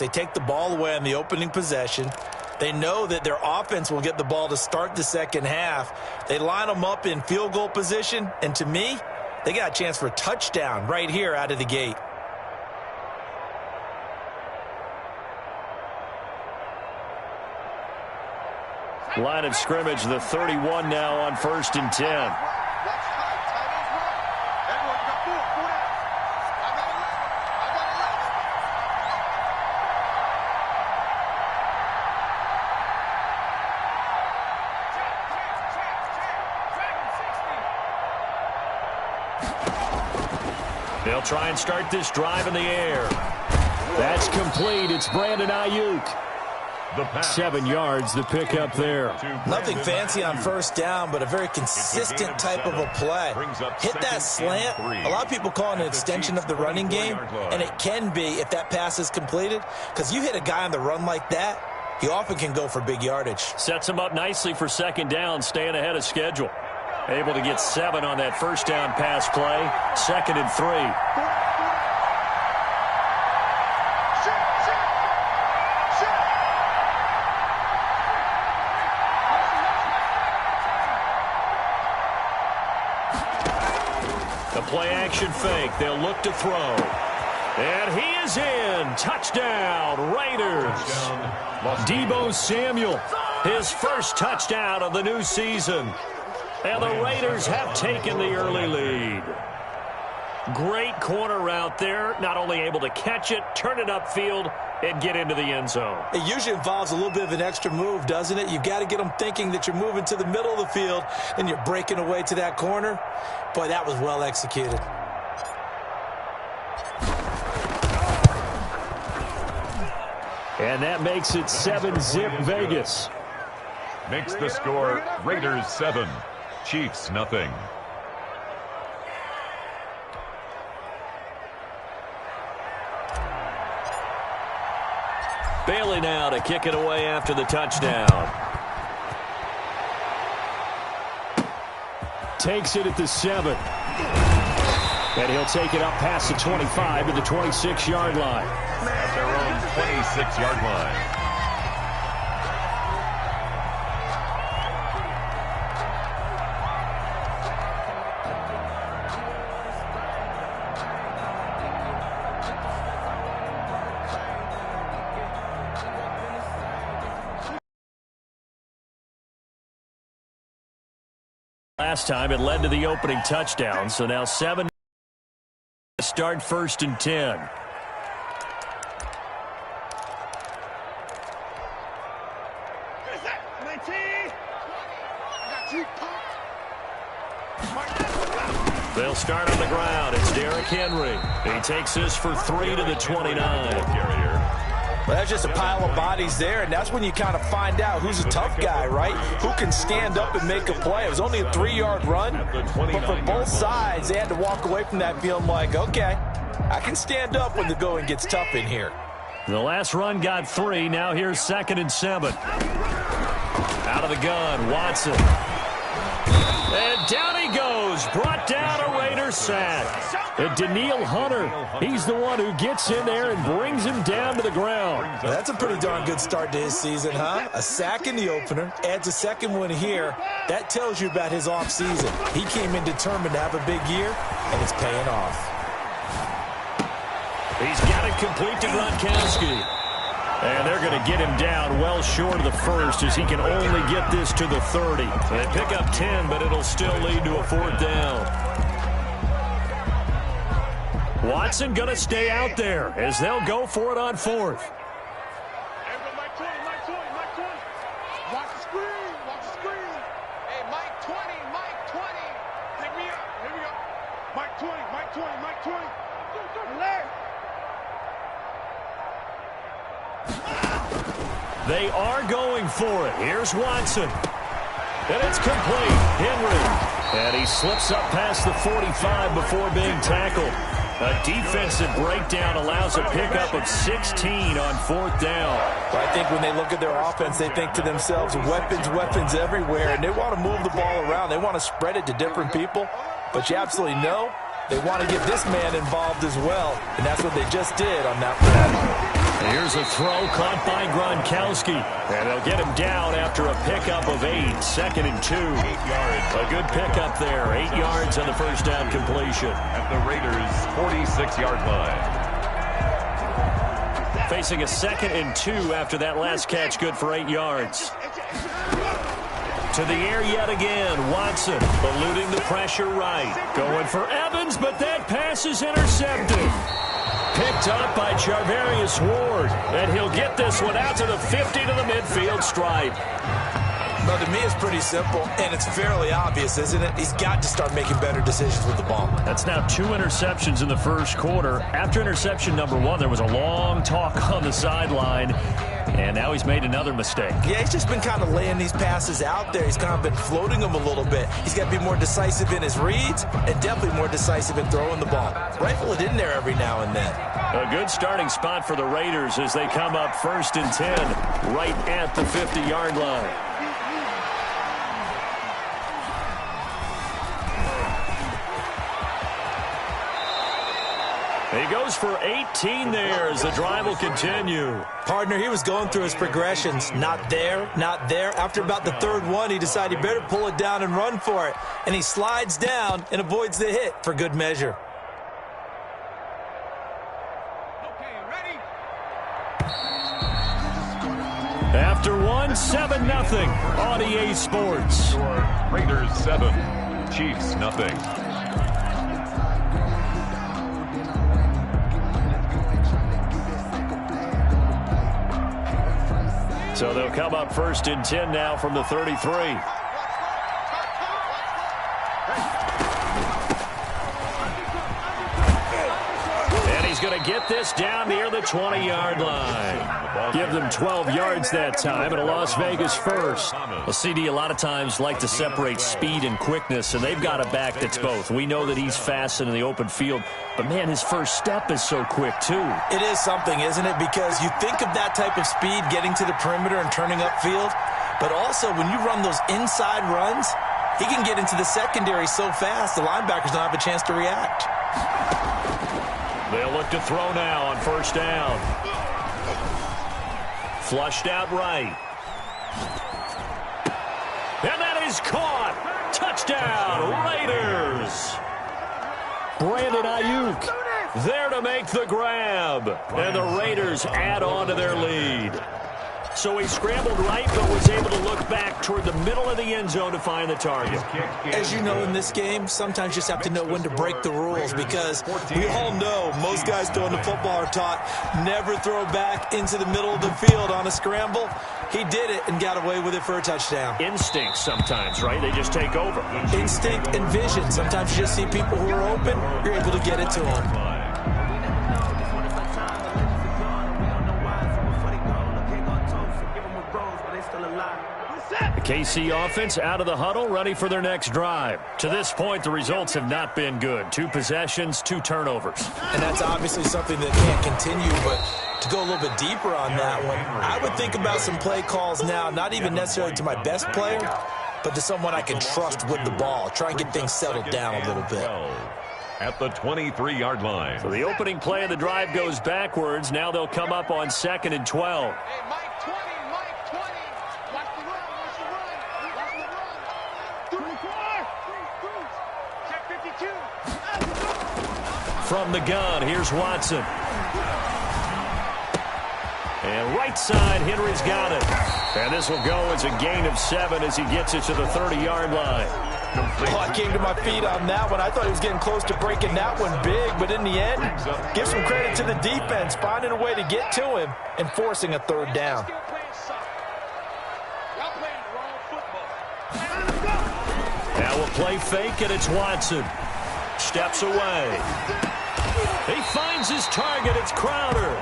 They take the ball away on the opening possession. They know that their offense will get the ball to start the second half. They line them up in field goal position, and to me, they got a chance for a touchdown right here out of the gate. Line of scrimmage, the 31 now on 1st and 10. They'll try and start this drive in the air. That's complete. It's Brandon Ayuk. 7 yards, the pickup there. Nothing fancy on first down, but a very consistent type of a play. Hit that slant. A lot of people call it an extension of the running game, and it can be if that pass is completed, because you hit a guy on the run like that, he often can go for big yardage. Sets him up nicely for second down, staying ahead of schedule. Able to get 7 on that first down pass play. 2nd and 3. The play-action fake. They'll look to throw. And he is in. Touchdown, Raiders. Deebo Samuel, his first touchdown of the new season. And the Raiders have taken the early lead. Great corner route there. Not only able to catch it, turn it upfield, and get into the end zone. It usually involves a little bit of an extra move, doesn't it? You've got to get them thinking that you're moving to the middle of the field and you're breaking away to that corner. Boy, that was well executed. And that makes it 7-zip Vegas. Makes the score Raiders 7. Chiefs nothing. Bailey now to kick it away after the touchdown. Takes it at the 7. And he'll take it up past the 25 to the 26-yard line. At their own 26-yard line. Last time it led to the opening touchdown, so now 7 to start 1st and 10. They'll start on the ground. It's Derrick Henry. He takes this for 3 to the 29. Well, that's just a pile of bodies there, and that's when you kind of find out who's a tough guy, right? Who can stand up and make a play. It was only a 3-yard run, but for both sides, they had to walk away from that feeling like, okay, I can stand up when the going gets tough in here. The last run got 3. Now here's 2nd and 7. Out of the gun, Watson. And down he goes. Brought down a Raiders sack. And Danielle Hunter, he's the one who gets in there and brings him down to the ground. Well, that's a pretty darn good start to his season, huh? A sack in the opener, adds a second one here. That tells you about his offseason. He came in determined to have a big year, and it's paying off. He's got it complete to Gronkowski. And they're going to get him down well short of the first as he can only get this to the 30. They pick up 10, but it'll still lead to a 4th down. Watson going to stay out there as they'll go for it on 4th. Watch the screen. Watch the screen. Hey, Mike 20. Pick me up. Here we go. Mike 20. Relax. They are going for it. Here's Watson. And it's complete. Henry. And he slips up past the 45 before being tackled. A defensive breakdown allows a pickup of 16 on 4th down. But I think when they look at their offense, they think to themselves, weapons everywhere, and they want to move the ball around. They want to spread it to different people. But you absolutely know they want to get this man involved as well, and that's what they just did on that play. Here's a throw caught by Gronkowski. And they'll get him down after a pickup of 8. 2nd and 2. 8 yards. A good pickup there. 8 yards on the first down completion. At the Raiders' 46-yard line. Facing a 2nd and 2 after that last catch. Good for 8 yards. To the air yet again. Watson eluding the pressure right. Going for Evans, but that pass is intercepted. Picked up by Charvarius Ward. And he'll get this one out to the 50 to the midfield stripe. No, to me, it's pretty simple, and it's fairly obvious, isn't it? He's got to start making better decisions with the ball. That's now 2 interceptions in the first quarter. After interception number 1, there was a long talk on the sideline, and now he's made another mistake. Yeah, he's just been kind of laying these passes out there. He's kind of been floating them a little bit. He's got to be more decisive in his reads and definitely more decisive in throwing the ball. Rifle it in there every now and then. A good starting spot for the Raiders as they come up 1st and 10 right at the 50-yard line. He goes for 18 there as the drive will continue. Partner, he was going through his progressions. Not there, not there. After about the 3rd one, he decided he better pull it down and run for it. And he slides down and avoids the hit for good measure. After one, 7-0 on EA Sports. Raiders 7, Chiefs nothing. So they'll come up 1st and 10 now from the 33. And he's going to get this down near the 20-yard line. Give them 12 yards that time, and a Las Vegas first. Well, CD, a lot of times like to separate speed and quickness, and they've got a back that's both. We know that he's fast in the open field, but, man, his first step is so quick, too. It is something, isn't it? Because you think of that type of speed getting to the perimeter and turning upfield, but also when you run those inside runs, he can get into the secondary so fast the linebackers don't have a chance to react. They'll look to throw now on 1st down. Flushed out right. And that is caught. Touchdown, Raiders. Brandon Ayuk there to make the grab. And the Raiders add on to their lead. So he scrambled right, but was able to look back toward the middle of the end zone to find the target. As you know, in this game, sometimes you just have to know when to break the rules, because we all know most guys throwing the football are taught never throw back into the middle of the field on a scramble. He did it and got away with it for a touchdown. Instinct sometimes, right? They just take over. Instinct and vision. Sometimes you just see people who are open, you're able to get it to them. The KC offense out of the huddle, ready for their next drive. To this point, the results have not been good. 2 possessions, 2 turnovers. And that's obviously something that can't continue, but to go a little bit deeper on that one, I would think about some play calls now, not even necessarily to my best player, but to someone I can trust with the ball. Try and get things settled down a little bit. At the 23-yard line. So the opening play of the drive goes backwards. Now they'll come up on 2nd and 12. Hey, Mike 20, Mike 20. Watch the run, watch the run, watch the run. 24. Check 52. From the gun, here's Watson. And right side, Henry's got it. And this will go as a gain of 7 as he gets it to the 30-yard line. Oh, I came to my feet on that one. I thought he was getting close to breaking that one big, but in the end, give some credit to the defense, finding a way to get to him and forcing a 3rd down. Now a play fake, and it's Watson. Steps away. He finds his target. It's Crowder.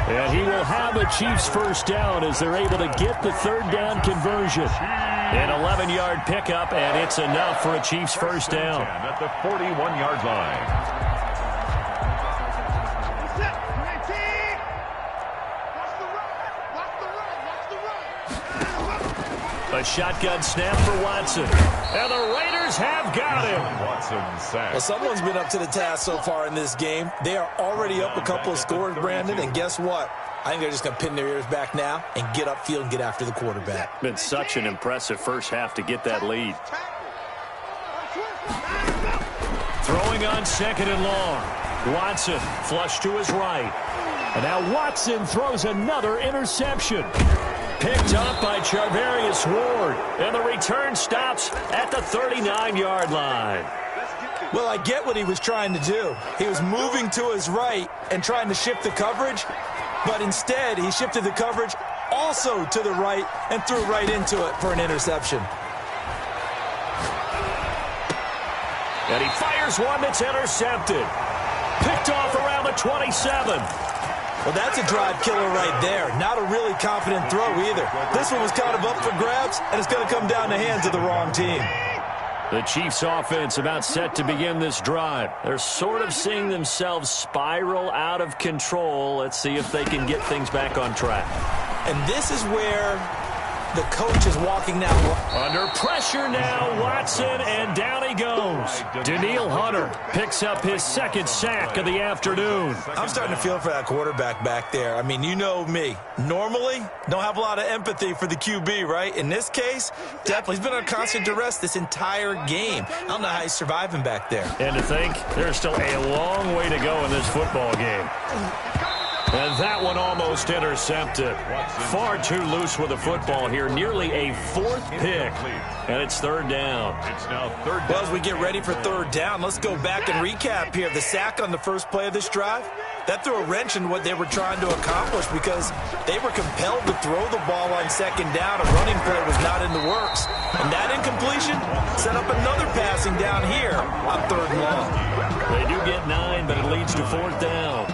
And he will have a Chiefs 1st down as they're able to get the 3rd down conversion. An 11-yard pickup, and it's enough for a Chiefs 1st down. At the 41-yard line. A shotgun snap for Watson. And the Raiders have got him. Watson sacked. Well, someone's been up to the task so far in this game. They are already up a couple of scores, Brandon, and guess what? I think they're just going to pin their ears back now and get upfield and get after the quarterback. Been such an impressive first half to get that lead. Throwing on 2nd and long. Watson flush to his right. And now Watson throws another interception. Picked up by Charvarius Ward. And the return stops at the 39-yard line. Well, I get what he was trying to do. He was moving to his right and trying to shift the coverage, but instead he shifted the coverage also to the right and threw right into it for an interception. And he fires one that's intercepted. Picked off around the 27. Well, that's a drive killer right there. Not a really confident throw either. This one was kind of up for grabs, and it's going to come down the hands of the wrong team. The Chiefs offense about set to begin this drive. They're sort of seeing themselves spiral out of control. Let's see if they can get things back on track. And this is where the coach is walking now. Under pressure now, Watson, and down he goes. Danielle Hunter picks up his 2nd sack of the afternoon. I'm starting to feel for that quarterback back there. I mean, you know me. Normally, don't have a lot of empathy for the QB, right? In this case, definitely. He's been under constant duress this entire game. I don't know how he's surviving back there. And to think, there's still a long way to go in this football game. And that one almost intercepted. Far too loose with the football here. Nearly a 4th pick. And it's 3rd down. It's now 3rd down. Well, as we get ready for 3rd down, let's go back and recap here. The sack on the first play of this drive, that threw a wrench in what they were trying to accomplish because they were compelled to throw the ball on 2nd down. A running play was not in the works. And that incompletion set up another passing down here on 3rd and long. They do get 9, but it leads to 4th down.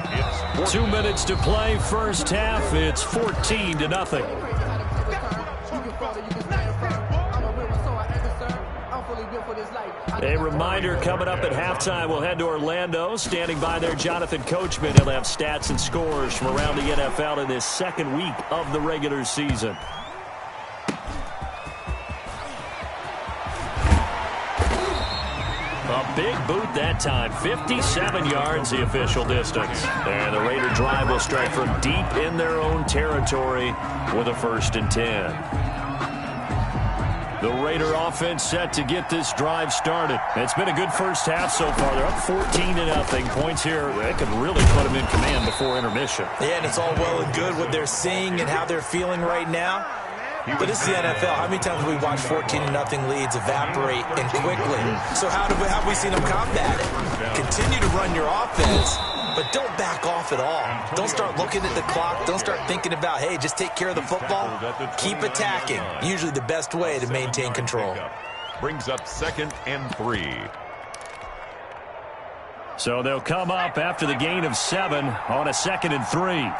2 minutes to play, first half. It's 14-0. A reminder coming up at halftime. We'll head to Orlando. Standing by there, Jonathan Coachman. He'll have stats and scores from around the NFL in this 2nd week of the regular season. A big boot that time. 57 yards the official distance. And the Raider drive will start from deep in their own territory with a 1st and 10. The Raider offense set to get this drive started. It's been a good first half so far. They're up 14-0. Points here, they could really put them in command before intermission. Yeah, and it's all well and good what they're seeing and how they're feeling right now. But it's the NFL. How many times have we watched 14-0 leads evaporate and quickly? So how have we seen them combat it? Continue to run your offense, but don't back off at all. Don't start looking at the clock. Don't start thinking about, hey, just take care of the football. Keep attacking. Usually the best way to maintain control. Brings up 2nd and 3. So they'll come up after the gain of 7 on a 2nd and 3.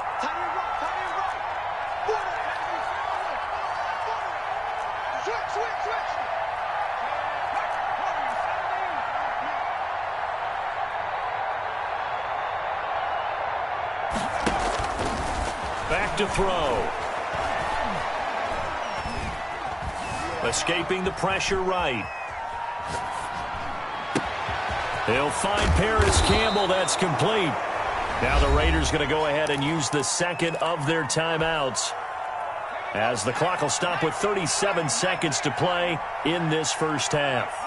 Back to throw. Escaping the pressure right. They'll find Paris Campbell. That's complete. Now the Raiders going to go ahead and use the 2nd of their timeouts, as the clock will stop with 37 seconds to play in this first half.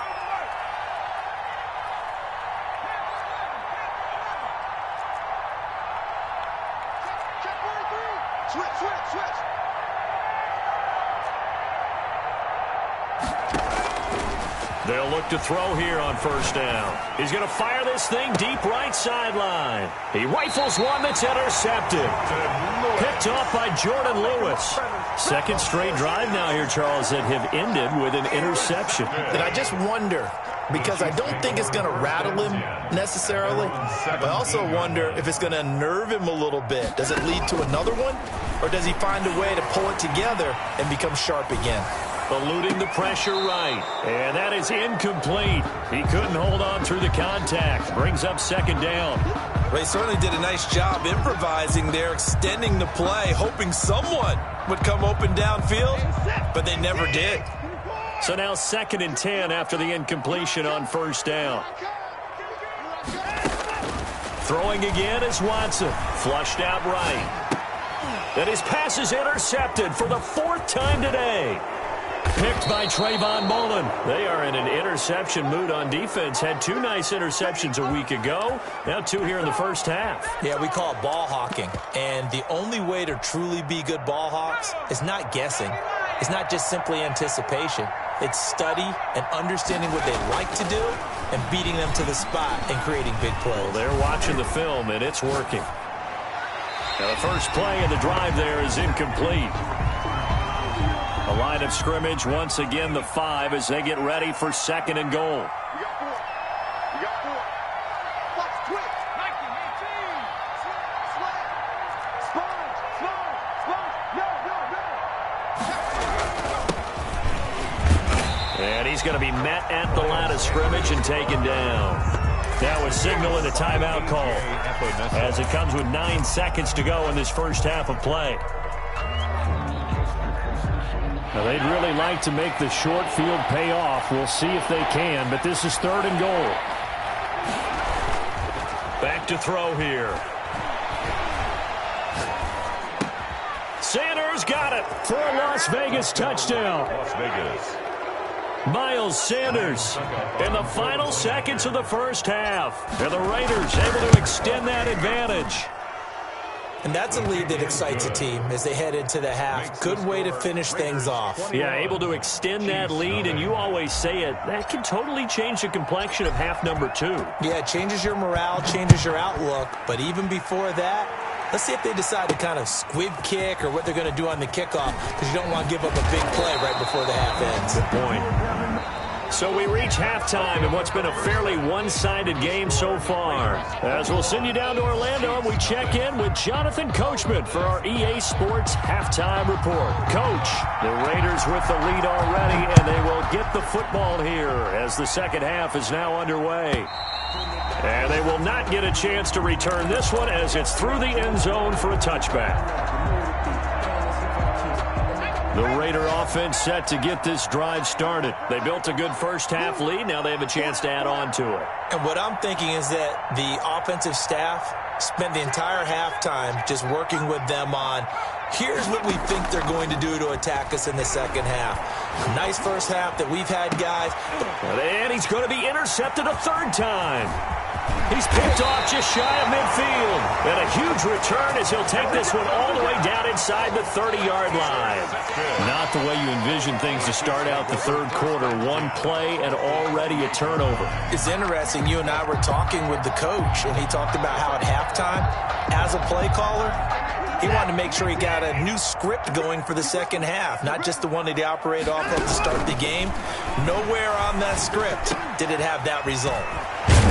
They'll look to throw here on 1st down. He's going to fire this thing deep right sideline. He rifles one that's intercepted. Picked off by Jordan Lewis. 2nd straight drive now here, Charles, that have ended with an interception. And I just wonder, because I don't think it's going to rattle him necessarily, but I also wonder if it's going to unnerve him a little bit. Does it lead to another one, or does he find a way to pull it together and become sharp again? Eluding the pressure right. And that is incomplete. He couldn't hold on through the contact. Brings up 2nd down. Well, he certainly did a nice job improvising there, extending the play, hoping someone would come open downfield, but they never did. So now 2nd and 10 after the incompletion on 1st down. Throwing again is Watson. Flushed out right. And his pass is intercepted for the 4th time today. Picked by Trayvon Mullen. They are in an interception mood on defense. Had 2 nice interceptions a week ago. Now 2 here in the first half. Yeah, we call it ball hawking. And the only way to truly be good ball hawks is not guessing. It's not just simply anticipation. It's study and understanding what they like to do and beating them to the spot and creating big plays. Well, they're watching the film, and it's working. Now, the first play of the drive there is incomplete. A line of scrimmage, once again, the 5 as they get ready for 2nd and goal. You got 4. You got 4. Watch twitch. 19, 18. Slide. Sponge. No. And he's going to be met at the line of scrimmage and taken down. That was signaling a timeout call as it comes with 9 seconds to go in this first half of play. Now, they'd really like to make the short field pay off. We'll see if they can, but this is 3rd and goal. Back to throw here. Sanders got it for a Las Vegas touchdown. Las Vegas. Miles Sanders in the final seconds of the first half. And the Raiders able to extend that advantage. And that's a lead that excites a team as they head into the half. Good way to finish things off. Yeah, able to extend that lead, and you always say it, that can totally change the complexion of half number 2. Yeah, it changes your morale, changes your outlook. But even before that, let's see if they decide to kind of squib kick or what they're going to do on the kickoff, because you don't want to give up a big play right before the half ends. Good point. So we reach halftime in what's been a fairly one-sided game so far. As we'll send you down to Orlando, we check in with Jonathan Coachman for our EA Sports Halftime Report. Coach, the Raiders with the lead already, and they will get the football here as the second half is now underway. And they will not get a chance to return this one as it's through the end zone for a touchback. The Raider offense set to get this drive started. They built a good first half lead. Now they have a chance to add on to it. And what I'm thinking is that the offensive staff spent the entire halftime just working with them on, here's what we think they're going to do to attack us in the second half. Nice first half that we've had, guys. And he's going to be intercepted a 3rd time. He's picked off just shy of midfield. And a huge return as he'll take this one all the way down inside the 30-yard line. Not the way you envision things to start out the third quarter. One play and already a turnover. It's interesting. You and I were talking with the coach, and he talked about how at halftime, as a play caller, he wanted to make sure he got a new script going for the second half, not just the one that he operated off of to start the game. Nowhere on that script did it have that result.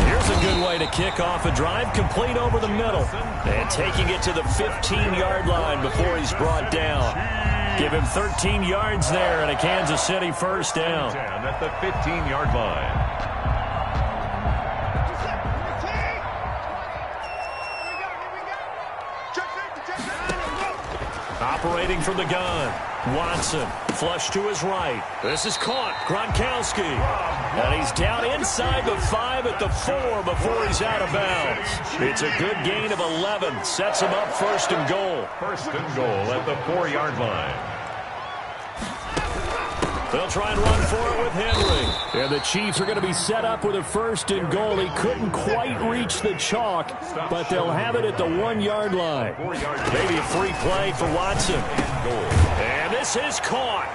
Here's a good way to kick off a drive, complete over the middle. And taking it to the 15-yard line before he's brought down. Give him 13 yards there and a Kansas City first down. At the 15-yard line. Operating from the gun. Watson, flush to his right. This is caught. Gronkowski. And he's down inside the 5 at the 4 before he's out of bounds. It's a good gain of 11. Sets him up 1st and goal. 1st and goal at the 4-yard line. They'll try and run for it with Henry. And the Chiefs are going to be set up with a 1st and goal. He couldn't quite reach the chalk, but they'll have it at the 1-yard line. Maybe a free play for Watson. And this is caught.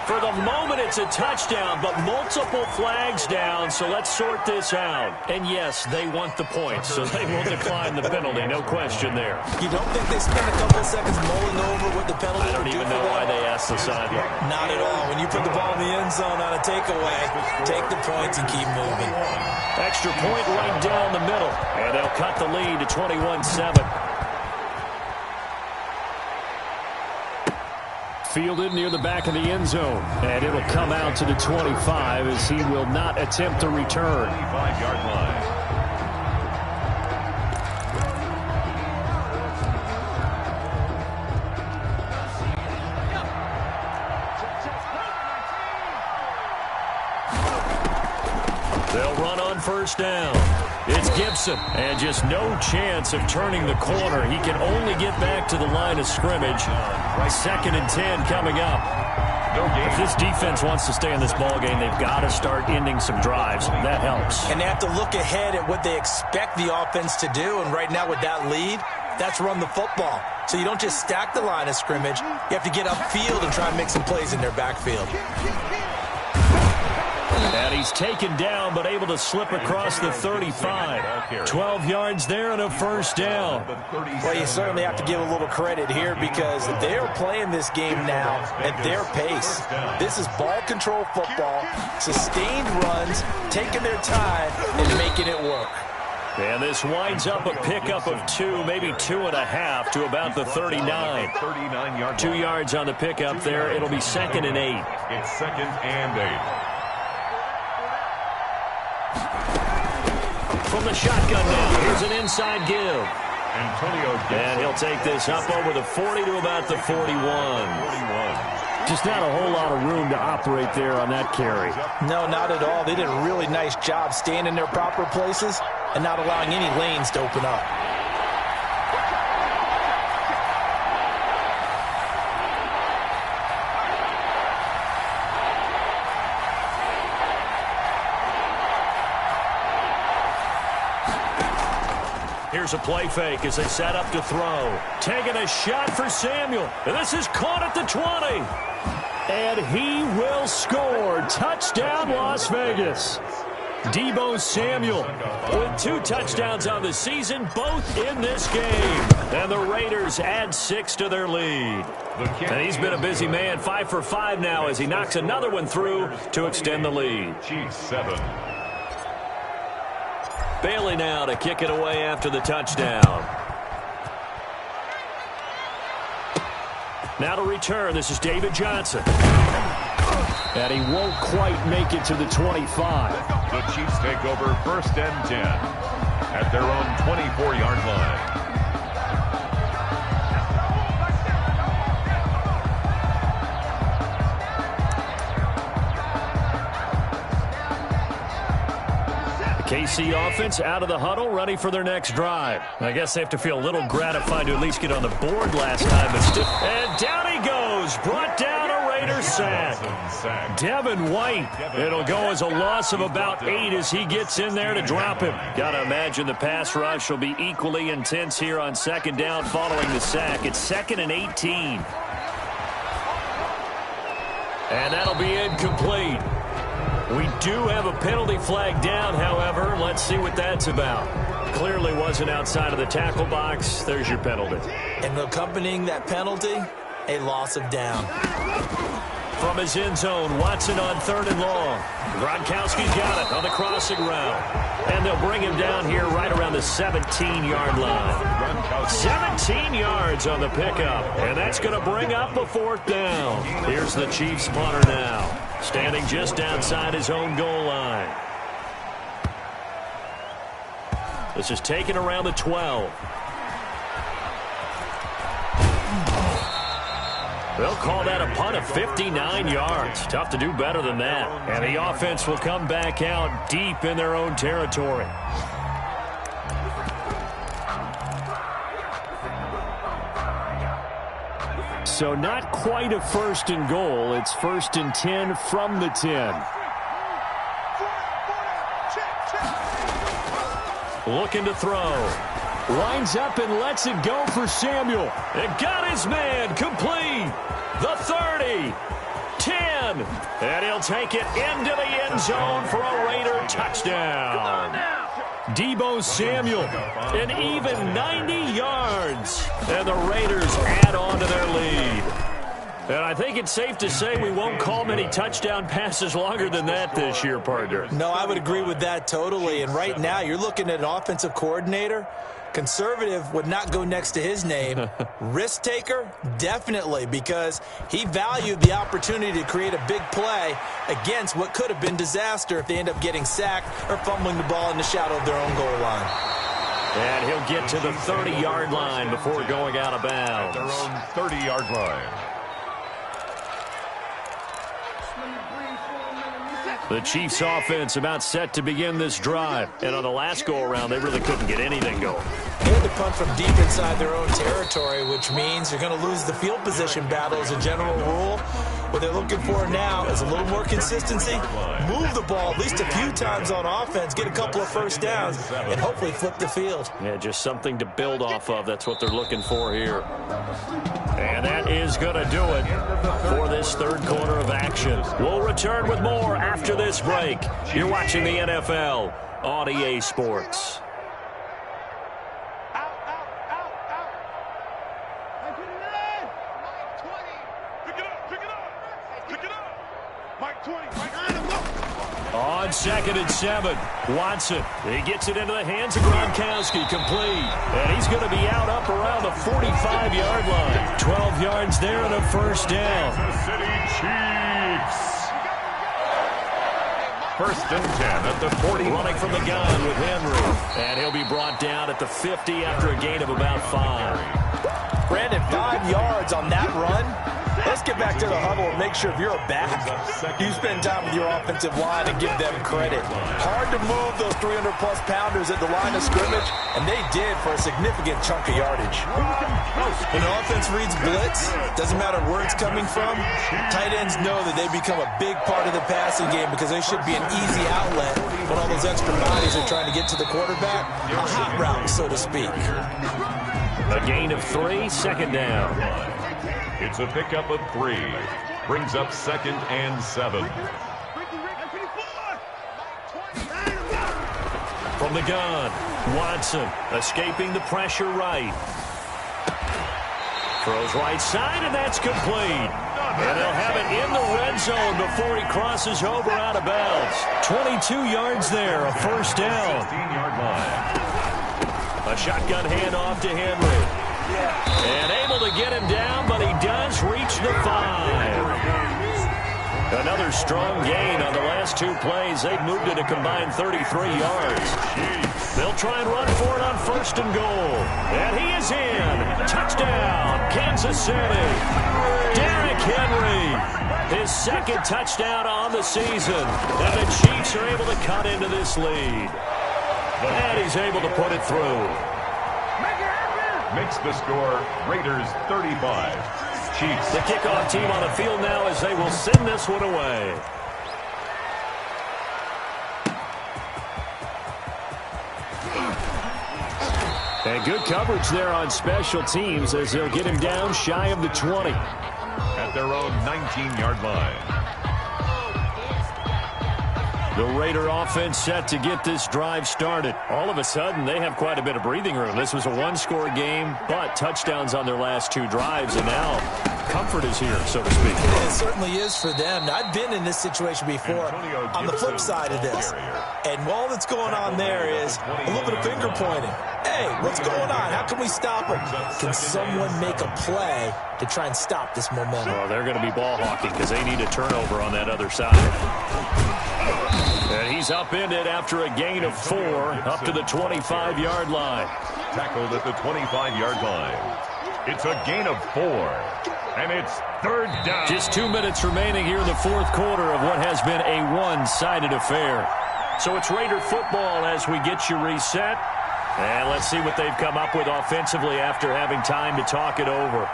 For the moment, it's a touchdown, but multiple flags down, so let's sort this out. And yes, they want the points, so they will decline the penalty, no question there. You don't think they spent a couple of seconds mulling over what the penalty I don't even know why they asked the sideline. Not at all. When you put the ball in the end zone on a takeaway, take the points and keep moving. Extra point right down the middle, and they'll cut the lead to 21-7. Fielded near the back of the end zone, and it'll come out to the 25 as he will not attempt to return. 25-yard line. They'll run on 1st down. It's Gibson, and just no chance of turning the corner. He can only get back to the line of scrimmage. 2nd and 10 coming up. If this defense wants to stay in this ball game, they've got to start ending some drives. That helps. And they have to look ahead at what they expect the offense to do, and right now with that lead, that's run the football. So you don't just stack the line of scrimmage. You have to get upfield and try and make some plays in their backfield. And he's taken down, but able to slip across the 35. 12 yards there and a first down. Well, you certainly have to give a little credit here because they're playing this game now at their pace. This is ball control football, sustained runs, taking their time, and making it work. And this winds up a pickup of 2, maybe 2.5 to about the 39. 2 yards on the pickup there. It'll be 2nd and 8. It's 2nd and 8. From the shotgun now, here's an inside give. And he'll take this up over the 40 to about the 41. Just not a whole lot of room to operate there on that carry. No, not at all. They did a really nice job staying in their proper places and not allowing any lanes to open up. Here's a play fake as they set up to throw. Taking a shot for Samuel. And this is caught at the 20. And he will score. Touchdown, Las Vegas. Deebo Samuel with 2 touchdowns on the season, both in this game. And the Raiders add 6 to their lead. And he's been a busy man, 5 for 5 now as he knocks another one through to extend the lead. Chiefs 7. Bailey now to kick it away after the touchdown. Now to return, this is David Johnson. And he won't quite make it to the 25. The Chiefs take over 1st and 10 at their own 24-yard line. KC offense out of the huddle, ready for their next drive. I guess they have to feel a little gratified to at least get on the board last time. But still, and down he goes, brought down a Raider sack. Devin White. It'll go as a loss of about 8 as he gets in there to drop him. Got to imagine the pass rush will be equally intense here on 2nd down following the sack. It's 2nd and 18. And that'll be incomplete. We do have a penalty flag down, however. Let's see what that's about. Clearly wasn't outside of the tackle box. There's your penalty. And accompanying that penalty, a loss of down. From his end zone, Watson on 3rd and long. Gronkowski's got it on the crossing route. And they'll bring him down here right around the 17-yard line. 17 yards on the pickup. And that's going to bring up a 4th down. Here's the Chiefs punter now, standing just outside his own goal line. This is taken around the 12. They'll call that a punt of 59 yards. Tough to do better than that. And the offense will come back out deep in their own territory. So not quite a 1st and goal. It's 1st and 10 from the 10. Looking to throw. Lines up and lets it go for Samuel. It got his man complete. The 30. 10. And he'll take it into the end zone for a Raider touchdown. Deebo Samuel, an even 90 yards. And the Raiders add on to their lead. And I think it's safe to say we won't call many touchdown passes longer than that this year, partner. No, I would agree with that totally. And right now, you're looking at an offensive coordinator. Conservative would not go next to his name. Risk taker, definitely, because he valued the opportunity to create a big play against what could have been disaster if they end up getting sacked or fumbling the ball in the shadow of their own goal line. And he'll get to the 30-yard line before going out of bounds. At their own 30-yard line. The Chiefs offense about set to begin this drive. And on the last go-around, they really couldn't get anything going. They had to punt from deep inside their own territory, which means you're going to lose the field position battle as a general rule. What they're looking for now is a little more consistency, move the ball at least a few times on offense, get a couple of first downs, and hopefully flip the field. Yeah, just something to build off of. That's what they're looking for here. And that is going to do it for this third quarter of action. We'll return with more after this break. You're watching the NFL on EA Sports. On 2nd and 7, Watson. He gets it into the hands of Gronkowski, complete. And he's going to be up around the 45-yard line. 12 yards there and a first down. Kansas City Chiefs. 1st and 10 at the 40. Running from the gun with Henry. And he'll be brought down at the 50 after a gain of about 5. Brandon, 5 yards on that run. Let's get back to the huddle and make sure if you're a back, you spend time with your offensive line and give them credit. Hard to move those 300-plus pounders at the line of scrimmage, and they did for a significant chunk of yardage. When the offense reads blitz, doesn't matter where it's coming from, tight ends know that they become a big part of the passing game because they should be an easy outlet when all those extra bodies are trying to get to the quarterback. A hot route, so to speak. A gain of 3, 2nd down. It's a pickup of 3. Brings up 2nd and 7. From the gun, Watson escaping the pressure right. Throws right side, and that's complete. And they'll have it in the red zone before he crosses over out of bounds. 22 yards there, a first down. 16-yard line. A shotgun handoff to Henry. And able to get him down, but he does reach the 5. Another strong gain on the last 2 plays. They've moved it a combined 33 yards. They'll try and run for it on 1st and goal. And he is in. Touchdown, Kansas City. Derrick Henry. His 2nd touchdown on the season. And the Chiefs are able to cut into this lead. And he's able to put it through. Makes the score Raiders 35. Chiefs. The kickoff team on the field now as they will send this one away. And good coverage there on special teams as they'll get him down shy of the 20. At their own 19-yard line. The Raider offense set to get this drive started. All of a sudden, they have quite a bit of breathing room. This was a one-score game, but touchdowns on their last 2 drives, and now comfort is here, so to speak. It certainly is for them. Now, I've been in this situation before on the flip side of this. And all that's going on there is a little bit of finger pointing. Hey, what's going on? How can we stop them? Can someone make a play to try and stop this momentum? Well, they're going to be ball hawking because they need a turnover on that other side. And he's upended after a gain of 4 up to the 25-yard line. Tackled at the 25-yard line. It's a gain of 4. And it's 3rd down. Just 2 minutes remaining here in the 4th quarter of what has been a one-sided affair. So it's Raider football as we get you reset. And let's see what they've come up with offensively after having time to talk it over.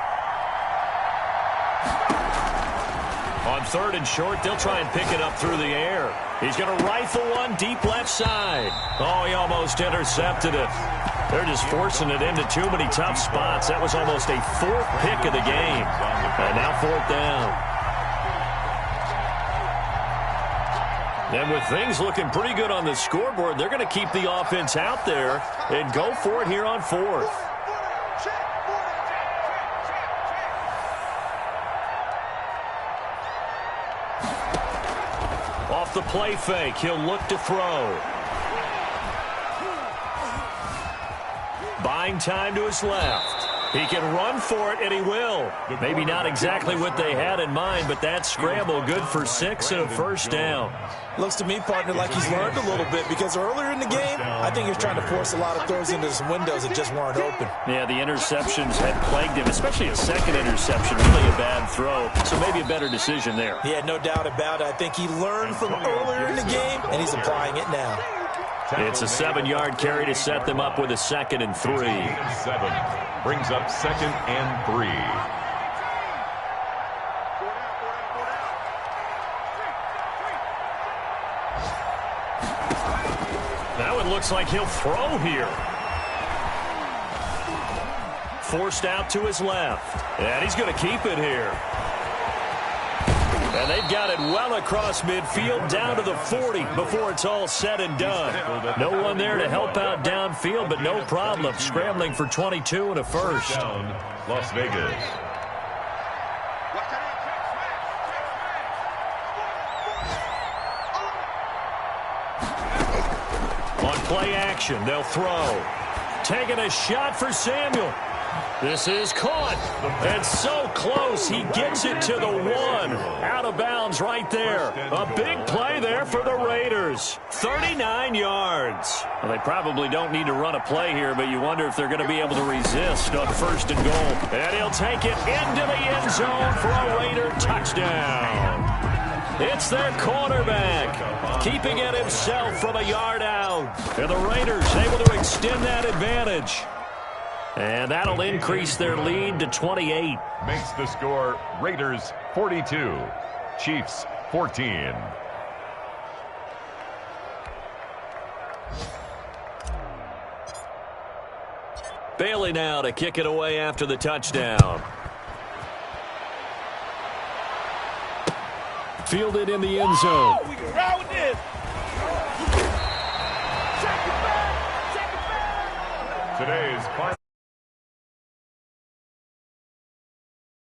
On 3rd and short, they'll try and pick it up through the air. He's going to rifle one deep left side. Oh, he almost intercepted it. They're just forcing it into too many tough spots. That was almost a 4th pick of the game. And now 4th down. And with things looking pretty good on the scoreboard, they're going to keep the offense out there and go for it here on 4th. Off the play fake, he'll look to throw. Buying time to his left. He can run for it, and he will. Maybe not exactly what they had in mind, but that scramble good for 6 and a first down. Looks to me, partner, like he's learned a little bit, because earlier in the game, I think he was trying to force a lot of throws into some windows that just weren't open. Yeah, the interceptions had plagued him, especially a second interception, really a bad throw. So maybe a better decision there. Yeah, no doubt about it. I think he learned from earlier in the game, and he's applying it now. It's a 7-yard carry to set them up with a 2nd and 3. 7 brings up 2nd and 3. Now it looks like he'll throw here. Forced out to his left. And he's going to keep it here. And they've got it well across midfield down to the 40 before it's all said and done. No one there to help out downfield, but no problem. Scrambling for 22 and a first. Down, Las Vegas. On play action, they'll throw. Taking a shot for Samuel. This is caught. And so close, he gets it to the 1. Out of bounds right there. A big play there for the Raiders. 39 yards. Well, they probably don't need to run a play here, but you wonder if they're going to be able to resist on 1st and goal. And he'll take it into the end zone for a Raider touchdown. It's their quarterback, keeping it himself from a yard out. And the Raiders able to extend that advantage. And that'll increase their lead to 28. Makes the score Raiders 42, Chiefs 14. Bailey now to kick it away after the touchdown. Fielded in the end zone. We can ride with this. Today's final